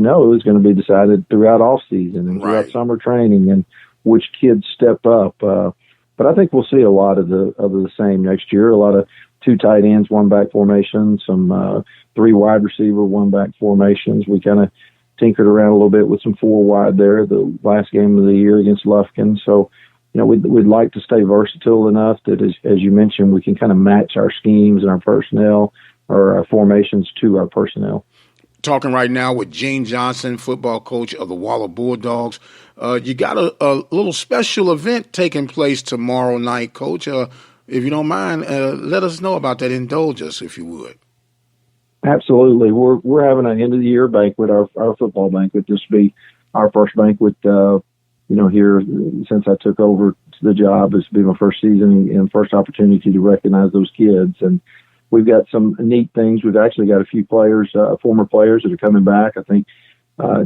know, is going to be decided throughout off season and throughout summer training and which kids step up. But I think we'll see a lot of the same next year. A lot of two tight ends, one back formation, some three wide receiver, one back formations. We kind of tinkered around a little bit with some four wide there the last game of the year against Lufkin. So, we'd like to stay versatile enough that, as you mentioned, we can kind of match our schemes and our personnel or our formations to our personnel. Talking right now with Gene Johnson, football coach of the Waller Bulldogs. You got a little special event taking place tomorrow night, Coach. If you don't mind, let us know about that. Indulge us, if you would. Absolutely. We're having an end of the year banquet, our football banquet. This will be our first banquet, here since I took over the job. This will be my first season and first opportunity to recognize those kids. And we've got some neat things. We've actually got a few players, former players that are coming back. I think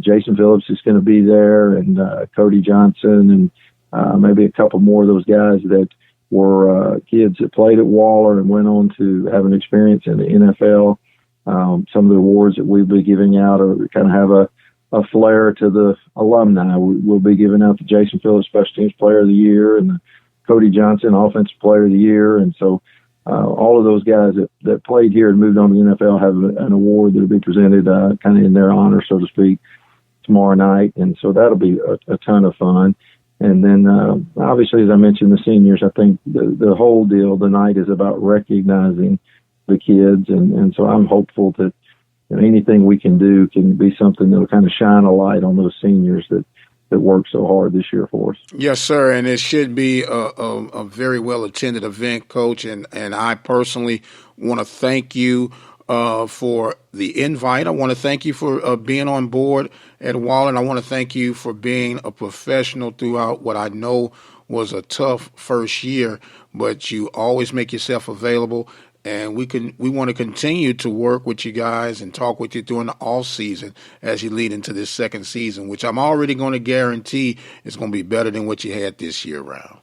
Jason Phillips is going to be there, and Cody Johnson, and maybe a couple more of those guys that were kids that played at Waller and went on to have an experience in the NFL. Some of the awards that we'll be giving out are kind of have a flair to the alumni. We'll be giving out the Jason Phillips Special Teams Player of the Year and the Cody Johnson Offensive Player of the Year. And so all of those guys that played here and moved on to the NFL have an award that will be presented kind of in their honor, so to speak, tomorrow night. And so that'll be a ton of fun. And then, obviously, as I mentioned, the seniors, I think the whole deal tonight is about recognizing the kids. And so I'm hopeful that anything we can do can be something that will kind of shine a light on those seniors that worked so hard this year for us. Yes, sir, and it should be a very well-attended event, Coach, and I personally want to thank you for the invite. I want to thank you for being on board at Waller. I want to thank you for being a professional throughout what I know was a tough first year, but you always make yourself available. And we want to continue to work with you guys and talk with you during the off season as you lead into this second season, which I'm already going to guarantee is going to be better than what you had this year round.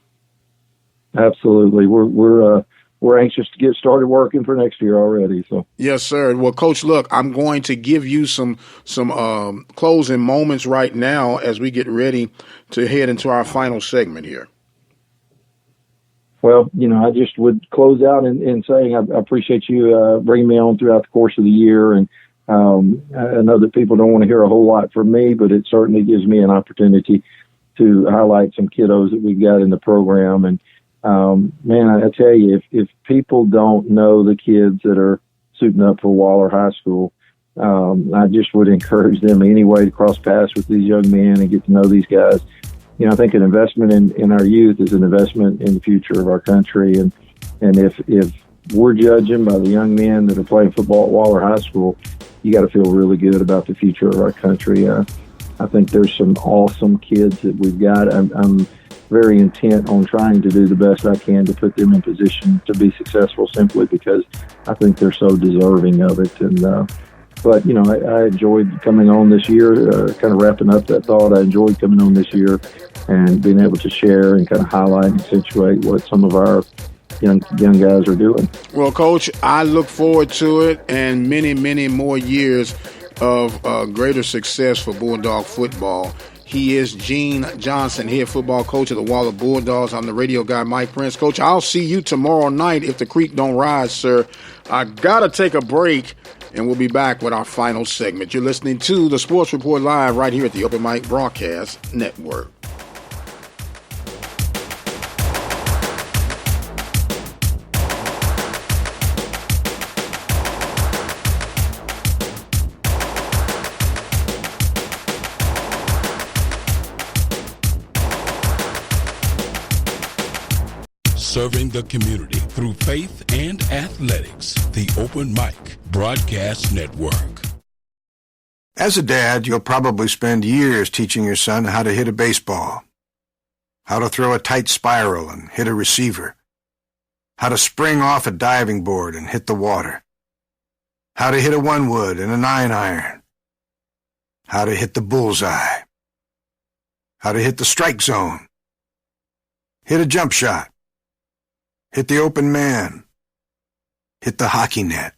Absolutely, we're anxious to get started working for next year already. So yes, sir. Well, Coach, look, I'm going to give you some closing moments right now as we get ready to head into our final segment here. Well, I just would close out in saying I appreciate you bringing me on throughout the course of the year. And I know that people don't want to hear a whole lot from me, but it certainly gives me an opportunity to highlight some kiddos that we've got in the program. And, man, I tell you, if people don't know the kids that are suiting up for Waller High School, I just would encourage them anyway to cross paths with these young men and get to know these guys. I think an investment in our youth is an investment in the future of our country. And if we're judging by the young men that are playing football at Waller High School, you got to feel really good about the future of our country. I think there's some awesome kids that we've got. I'm very intent on trying to do the best I can to put them in position to be successful simply because I think they're so deserving of it. And, but, I enjoyed coming on this year, kind of wrapping up that thought. I enjoyed coming on this year and being able to share and kind of highlight and accentuate what some of our young guys are doing. Well, Coach, I look forward to it and many, many more years of greater success for Bulldog football. He is Gene Johnson, head football coach of the Waller Bulldogs. I'm the radio guy, Mike Prince. Coach, I'll see you tomorrow night if the creek don't rise, sir. I got to take a break, and we'll be back with our final segment. You're listening to the Sports Report Live right here at the Open Mic Broadcast Network. Serving the community through faith and athletics. The Open Mic Broadcast Network. As a dad, you'll probably spend years teaching your son how to hit a baseball, how to throw a tight spiral and hit a receiver, how to spring off a diving board and hit the water, how to hit a 1-wood and a 9-iron, how to hit the bullseye, how to hit the strike zone, hit a jump shot, hit the open man, hit the hockey net,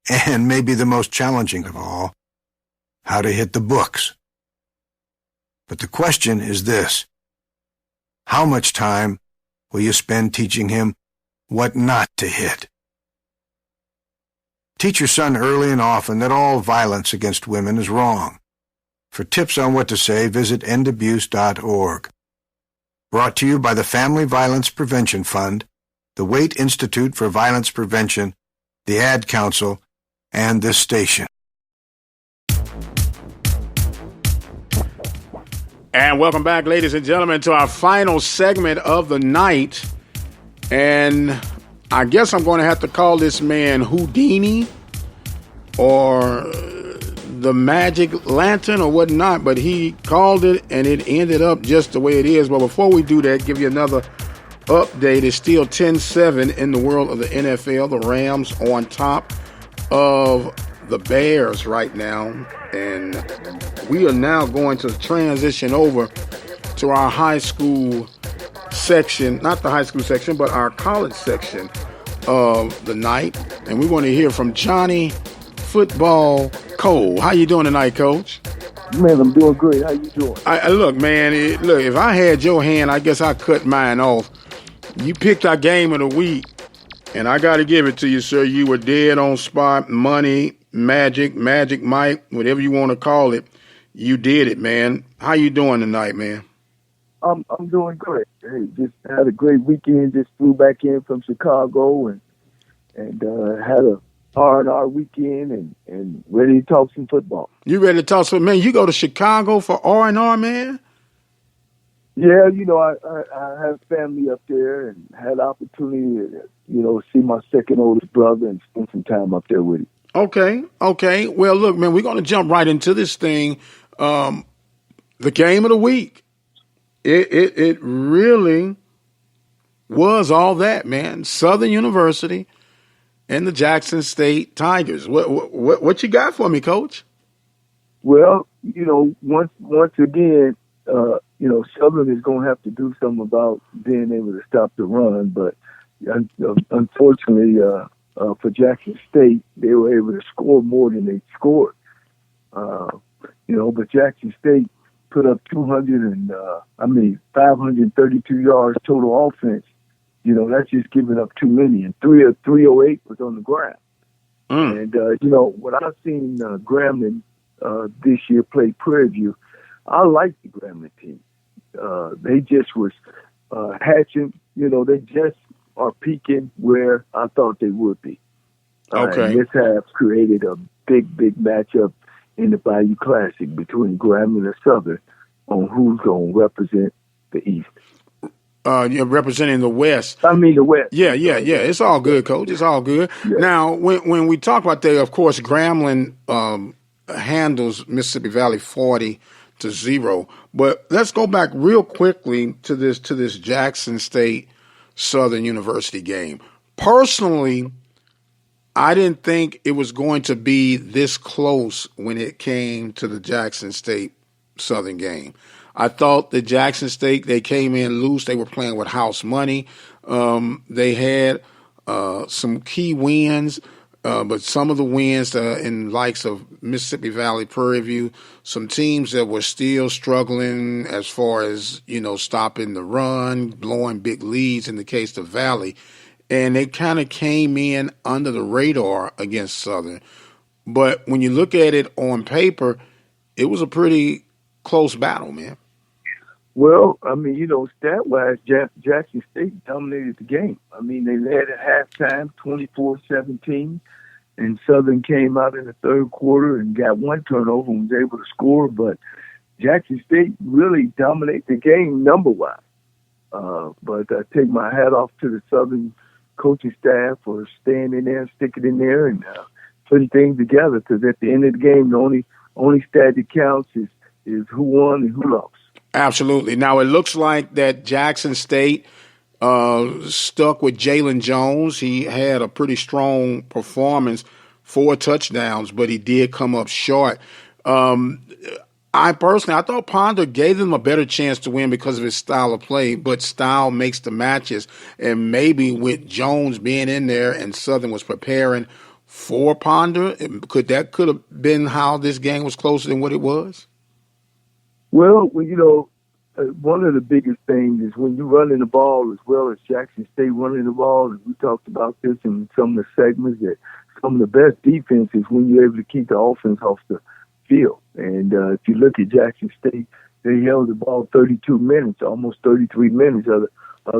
and maybe the most challenging of all, how to hit the books. But the question is this: how much time will you spend teaching him what not to hit? Teach your son early and often that all violence against women is wrong. For tips on what to say, visit endabuse.org. Brought to you by the Family Violence Prevention Fund, the Waite Institute for Violence Prevention, the Ad Council, and this station. And welcome back, ladies and gentlemen, to our final segment of the night. And I guess I'm going to have to call this man Houdini or the Magic Lantern or whatnot, but he called it and it ended up just the way it is. But before we do that, give you another update. It's still 10-7 in the world of the NFL. The Rams on top of the Bears right now. And we are now going to transition over to our high school section, not the high school section, but our college section of the night. And we want to hear from Johnnie Football Cole. How you doing tonight, Coach? Man, I'm doing great. How you doing? Look, man, if I had your hand, I guess I'd cut mine off. You picked our game of the week, And I got to give it to you, sir. You were dead on spot. Money, Magic Mike, whatever you want to call it. You did it, man. How you doing tonight, man? I'm doing great. Hey, just had a great weekend. Just flew back in from Chicago and had a R&R weekend and ready to talk some football. You ready to talk some, man? You go to Chicago for R&R, man? Yeah, I have family up there and had opportunity to, see my second oldest brother and spend some time up there with him. Okay. Well, look, man, we're going to jump right into this thing. The game of the week. It really was all that, man. Southern University and the Jackson State Tigers. What you got for me, Coach? Well, once again, Southern is going to have to do something about being able to stop the run. But unfortunately, for Jackson State, they were able to score more than they scored. But Jackson State put up 532 yards total offense. That's just giving up too many. And 308 was on the ground. And, when I've seen Grambling this year play Prairie View, I like the Grambling team. They just was hatching. They just are peaking where I thought they would be. Okay. And this has created a big matchup in the Bayou Classic between Grambling and Southern on who's going to represent the East. You're representing the West. I mean the West. Yeah. It's all good, Coach. It's all good. Yeah. Now, when we talk about that, of course, Grambling handles Mississippi Valley 40-0. But let's go back real quickly to this Jackson State Southern University game. Personally, I didn't think it was going to be this close when it came to the Jackson State Southern game. I thought that Jackson State, they came in loose. They were playing with house money. They had some key wins, but some of the wins in likes of Mississippi Valley, Prairie View, some teams that were still struggling as far as, stopping the run, blowing big leads in the case of Valley. And they kind of came in under the radar against Southern. But when you look at it on paper, it was a pretty close battle, man. Well, stat-wise, Jackson State dominated the game. They led at halftime 24-17, and Southern came out in the third quarter and got one turnover and was able to score. But Jackson State really dominated the game number-wise. But I take my hat off to the Southern coaching staff for staying in there, sticking in there, and putting things together. Because at the end of the game, the only stat that counts is who won and who lost. Absolutely. Now, it looks like that Jackson State stuck with Jalen Jones. He had a pretty strong performance, 4 touchdowns, but he did come up short. I thought Ponder gave them a better chance to win because of his style of play, but style makes the matches. And maybe with Jones being in there and Southern was preparing for Ponder, could have been how this game was closer than what it was? Well, one of the biggest things is when you're running the ball as well as Jackson State running the ball, and we talked about this in some of the segments, that some of the best defense is when you're able to keep the offense off the field. And if you look at Jackson State, they held the ball 32 minutes, almost 33 minutes of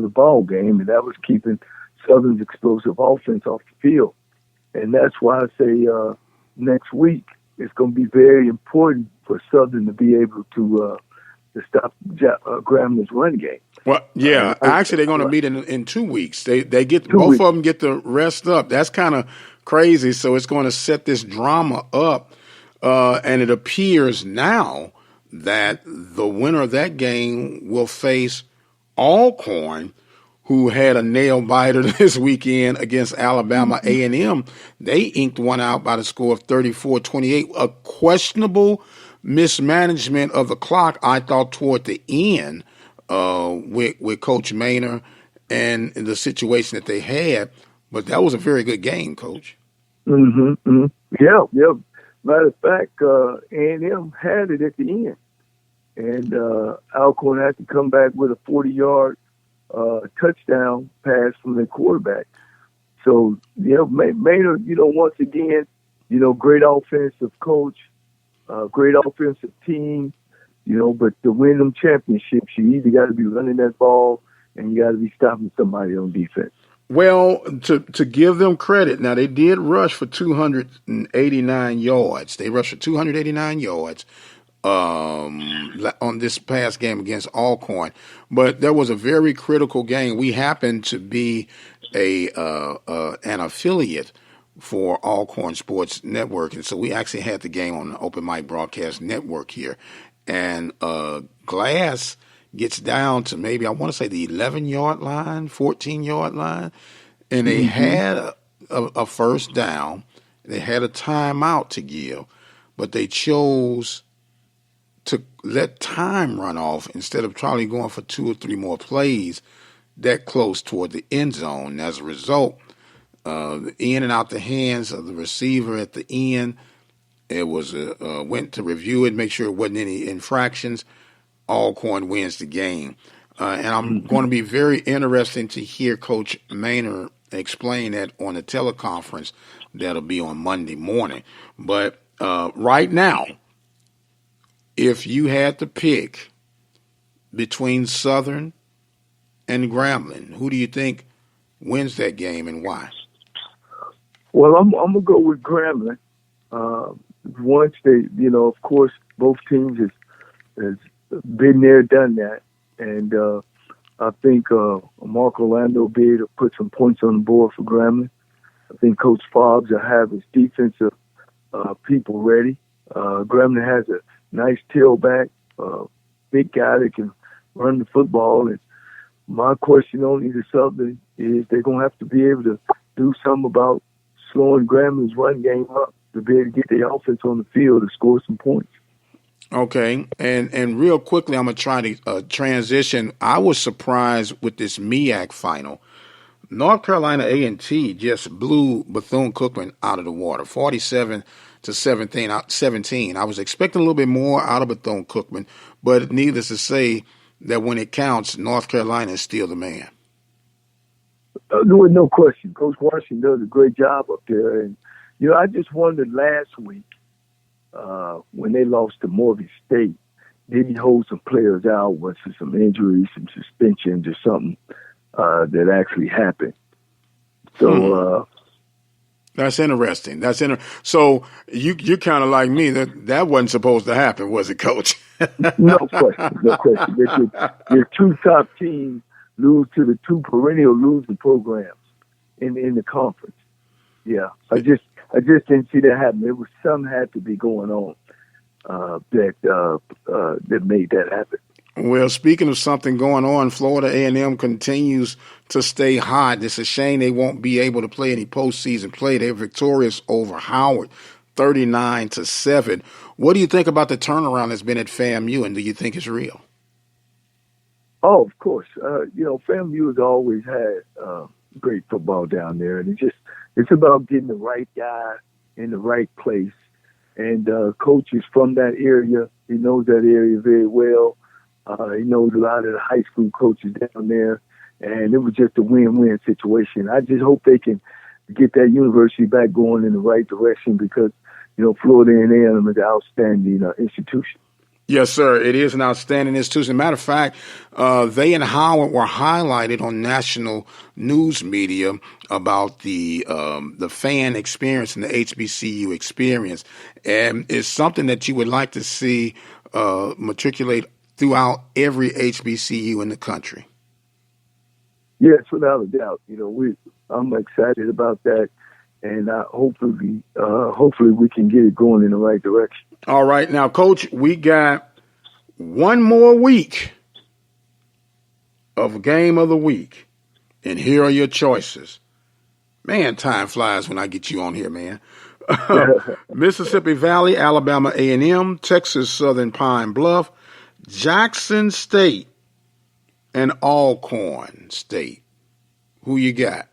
the ball game, and that was keeping Southern's explosive offense off the field. And that's why I say next week it's going to be very important for Southern to be able to stop Grambling's run game. Well, yeah, actually they're going to meet in 2 weeks. They get both of them get the rest up. That's kind of crazy. So it's going to set this drama up, and it appears now that the winner of that game will face Alcorn, who had a nail biter this weekend against Alabama A&M. They inked one out by the score of 34-28. A questionable mismanagement of the clock, I thought, toward the end with Coach Maynor and the situation that they had. But that was a very good game, Coach. Mm-hmm. Yeah. Matter of fact, A&M had it at the end. And Alcorn had to come back with a 40-yard touchdown pass from their quarterback. So, Maynard, once again, great offensive coach, great offensive team, but to win them championships, you either got to be running that ball and you got to be stopping somebody on defense. Well, to give them credit, now they did rush for 289 yards. They rushed for 289 yards on this past game against Alcorn, but there was a very critical game. We happened to be an affiliate for Alcorn Sports Network, and so we actually had the game on the Open Mic Broadcast Network here. And Glass gets down to maybe, I want to say, the 11-yard line, 14-yard line, and they had a first down. They had a timeout to give, but they chose to let time run off instead of probably going for 2 or 3 more plays that close toward the end zone. As a result, in and out the hands of the receiver at the end, it was went to review it, make sure it wasn't any infractions. Alcorn wins the game. And I'm going to be very interesting to hear Coach Maynard explain that on the teleconference that'll be on Monday morning. But right now, if you had to pick between Southern and Grambling, who do you think wins that game and why? Well, I'm going to go with Grambling. Once they, of course, both teams has been there, done that. And I think Mark Orlando will be able to put some points on the board for Grambling. I think Coach Fobbs will have his defensive people ready. Grambling has a nice tailback, big guy that can run the football. And my question only to Southern is they're going to have to be able to do something about slowing Grambling's run game up to be able to get the offense on the field to score some points. Okay, and real quickly, I'm going to try to transition. I was surprised with this MEAC final. North Carolina A&T just blew Bethune-Cookman out of the water, 47-17. I was expecting a little bit more out of Bethune-Cookman, but needless to say that when it counts, North Carolina is still the man. No question. Coach Washington does a great job up there. And, I just wondered last week when they lost to Morgan State, did he hold some players out? Was there some injuries, some suspensions or something that actually happened? So that's interesting. So you're kind of like me. That wasn't supposed to happen, was it, Coach? No question. Your 2 top teams lose to the 2 perennial losing programs in the conference. Yeah, I just didn't see that happen. There was something had to be going on that made that happen. Well, speaking of something going on, Florida A&M continues to stay hot. It's a shame they won't be able to play any postseason play. They're victorious over Howard, 39-7. What do you think about the turnaround that's been at FAMU, and do you think it's real? Oh, of course. FAMU has always had great football down there, and it's about getting the right guy in the right place. And coach is from that area. He knows that area very well. He knows a lot of the high school coaches down there, and it was just a win-win situation. I just hope they can get that university back going in the right direction because, Florida A&M is an outstanding institution. Yes, sir. It is an outstanding institution. Matter of fact, they and Howard were highlighted on national news media about the fan experience and the HBCU experience, and it's something that you would like to see matriculate throughout every HBCU in the country. Yes, without a doubt. I'm excited about that, and hopefully we can get it going in the right direction. All right. Now, Coach, we got one more week of Game of the Week, and here are your choices. Man, time flies when I get you on here, man. Mississippi Valley, Alabama A&M, Texas Southern Pine Bluff, Jackson State, and Alcorn State. Who you got?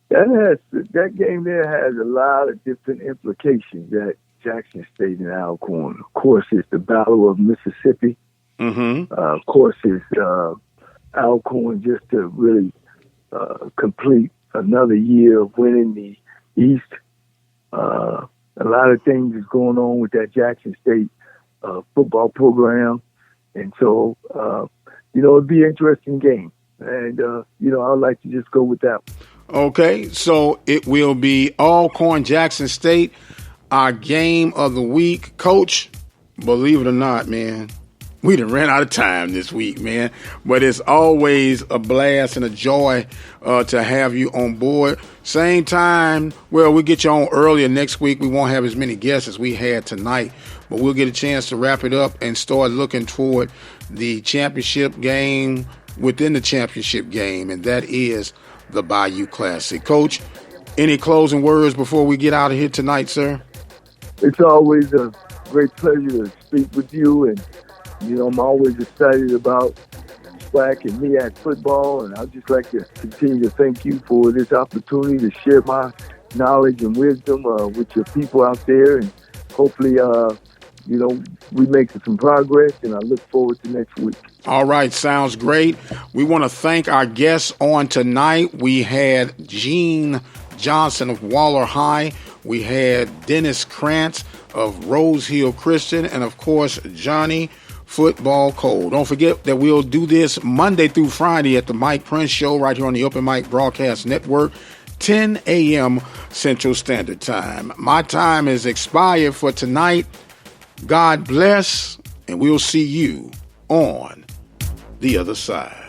That game there has a lot of different implications. That Jackson State and Alcorn. Of course, it's the Battle of Mississippi. Of course, it's Alcorn just to really complete another year of winning the East. A lot of things is going on with that Jackson State football program. And so, it'd be an interesting game. And, I'd like to just go with that one. Okay, so it will be Alcorn Jackson State, our game of the week. Coach, believe it or not, man, we done ran out of time this week, man. But it's always a blast and a joy to have you on board. Same time, we'll get you on earlier next week. We won't have as many guests as we had tonight, but we'll get a chance to wrap it up and start looking toward the championship game within the championship game, and that is the Bayou Classic. Coach, any closing words before we get out of here tonight, sir? It's always a great pleasure to speak with you, and I'm always excited about SWAC and MEAC football, and I'd just like to continue to thank you for this opportunity to share my knowledge and wisdom with your people out there, and hopefully, we make some progress, and I look forward to next week. All right, sounds great. We want to thank our guests on tonight. We had Gene Johnson of Waller High. We had Dennis Krantz of Rosehill Christian, and, of course, Johnnie Football Cole. Don't forget that we'll do this Monday through Friday at the Mike Prince Show right here on the Open Mic Broadcast Network, 10 a.m. Central Standard Time. My time is expired for tonight. God bless, and we'll see you on the other side.